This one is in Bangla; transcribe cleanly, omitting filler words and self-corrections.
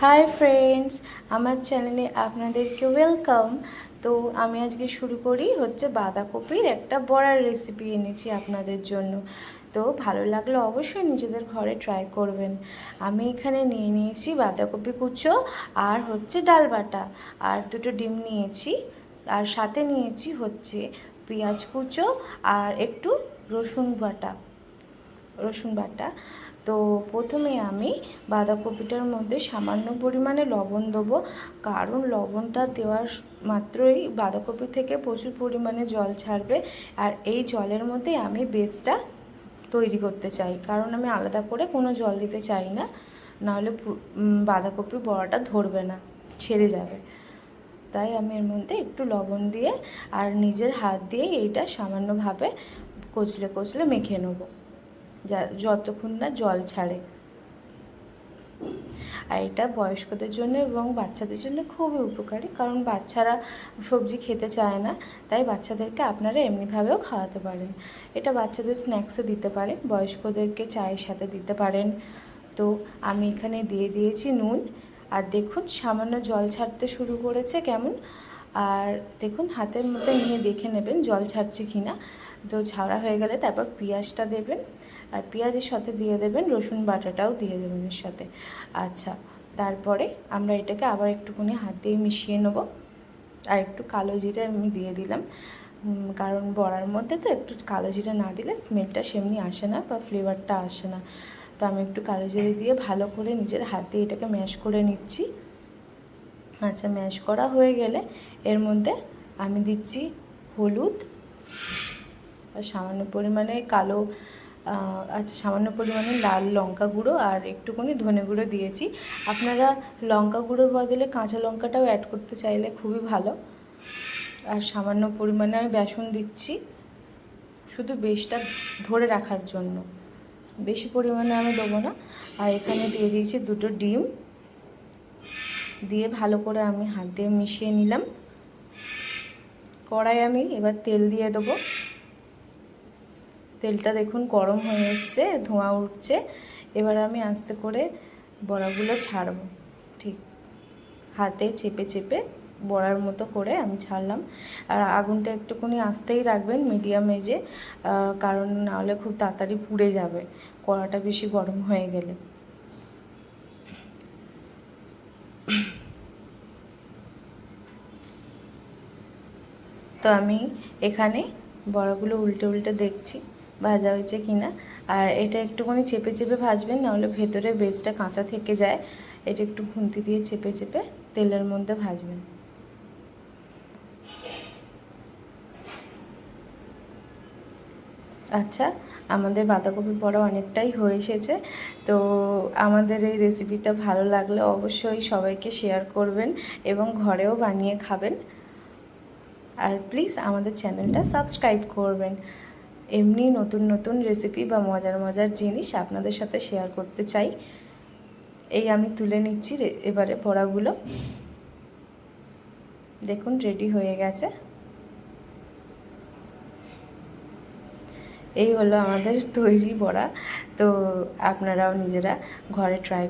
হাই ফ্রেন্ডস, আমার চ্যানেলে আপনাদেরকে ওয়েলকাম। তো আমি আজকে শুরু করি হচ্ছে বাঁধাকপির একটা বড়ার রেসিপি এনেছি আপনাদের জন্য। তো ভালো লাগলে অবশ্যই নিজেদের ঘরে ট্রাই করবেন। আমি এখানে নিয়ে নিয়েছি বাঁধাকপি কুচো আর হচ্ছে ডাল বাটা আর দুটো ডিম নিয়েছি, আর সাথে নিয়েছি হচ্ছে পেঁয়াজ কুচো আর একটু রসুন বাটা। তো প্রথমে আমি বাঁধাকপিটার মধ্যে সামান্য পরিমাণে লবণ দেবো, কারণ লবণটা দেওয়ার মাত্রই বাঁধাকপি থেকে প্রচুর পরিমাণে জল ছাড়বে। আর এই জলের মধ্যে আমি বেসটা তৈরি করতে চাই, কারণ আমি আলাদা করে কোনো জল দিতে চাই না, নাহলে বাঁধাকপির বড়াটা ধরবে না, ছেড়ে যাবে। তাই আমি এর মধ্যে একটু লবণ দিয়ে আর নিজের হাত দিয়ে এইটা সামান্যভাবে কচলে কচলে মেখে নেবো, যতক্ষণ না জল ছাড়ে। আর এটা বয়স্কদের জন্য এবং বাচ্চাদের জন্য খুবই উপকারী, কারণ বাচ্চারা সবজি খেতে চায় না, তাই বাচ্চাদেরকে আপনারা এমনিভাবেও খাওয়াতে পারেন। এটা বাচ্চাদের স্ন্যাক্সে দিতে পারেন, বয়স্কদেরকে চায়ের সাথে দিতে পারেন। তো আমি এখানে দিয়ে দিয়েছি নুন, আর দেখুন সামান্য জল ছাড়তে শুরু করেছে কেমন। আর দেখুন হাতের মধ্যে নিয়ে দেখে নেবেন জল ছাড়ছে কি না। তো ছাড়া হয়ে গেলে তারপর পেঁয়াজটা দেবেন, আর পেঁয়াজের সাথে দিয়ে দেবেন রসুন বাটাটাও দিয়ে দেবেন এর সাথে। আচ্ছা, তারপরে আমরা এটাকে আবার একটুখানি হাত দিয়ে মিশিয়ে নেব। আর একটু কালো জিরা আমি দিয়ে দিলাম, কারণ বড়ার মধ্যে তো একটু কালো জিরা না দিলে স্মেলটা সেমনি আসে না বা ফ্লেভারটা আসে না। তো আমি একটু কালো জিরে দিয়ে ভালো করে নিজের হাত দিয়ে এটাকে ম্যাশ করে নিচ্ছি। আচ্ছা, ম্যাশ করা হয়ে গেলে এর মধ্যে আমি দিচ্ছি হলুদ, আর সামান্য পরিমাণে সামান্য পরিমাণে লাল লঙ্কা গুঁড়ো আর একটুখানি ধনে গুঁড়ো দিয়েছি। আপনারা লঙ্কা গুঁড়োর বদলে কাঁচা লঙ্কাটাও অ্যাড করতে চাইলে খুবই ভালো। আর সামান্য পরিমাণে আমি বেসন দিচ্ছি, শুধু বেশটা ধরে রাখার জন্য, বেশি পরিমাণে আমি দেবো না। আর এখানে দিয়ে দিয়েছি দুটো ডিম, দিয়ে ভালো করে আমি হাত দিয়ে মিশিয়ে নিলাম। কড়াই আমি এবার তেল দিয়ে দেবো। তেলটা দেখুন গরম হয়ে এসছে, ধোঁয়া উঠছে। এবার আমি আস্তে করে বড়াগুলো ছাড়বো, ঠিক হাতে চেপে চেপে বড়ার মতো করে আমি ছাড়লাম। আর আগুনটা একটুখানি আস্তেই রাখবেন, মিডিয়াম এজে, কারণ নাহলে খুব তাড়াতাড়ি পুড়ে যাবে কড়াটা বেশি গরম হয়ে গেলে। তো আমি এখানে বড়াগুলো উল্টে উল্টে দেখছি ভাজা হয়েছে কি না। আর এটা একটুখানি চেপে চেপে ভাজবেন, নাহলে ভেতরে বেজটা কাঁচা থেকে যায়। এটা একটু খুন্তি দিয়ে চেপে চেপে তেলের মধ্যে ভাজবেন। আচ্ছা, আমাদের বাঁধাকপি বড়া অনেকটাই হয়ে এসেছে। তো আমাদের এই রেসিপিটা ভালো লাগলে অবশ্যই সবাইকে শেয়ার করবেন এবং ঘরেও বানিয়ে খাবেন। আর প্লিজ আমাদের চ্যানেলটা সাবস্ক্রাইব করবেন। এমনি নতুন নতুন রেসিপি বা মজার মজার জিনিস আপনাদের সাথে শেয়ার করতে চাই। এই আমি তুলে নিচ্ছি এবারে বড়াগুলো, দেখুন রেডি হয়ে গেছে। এই হলো আমাদের তৈরি বড়া। তো আপনারাও নিজেরা ঘরে ট্রাই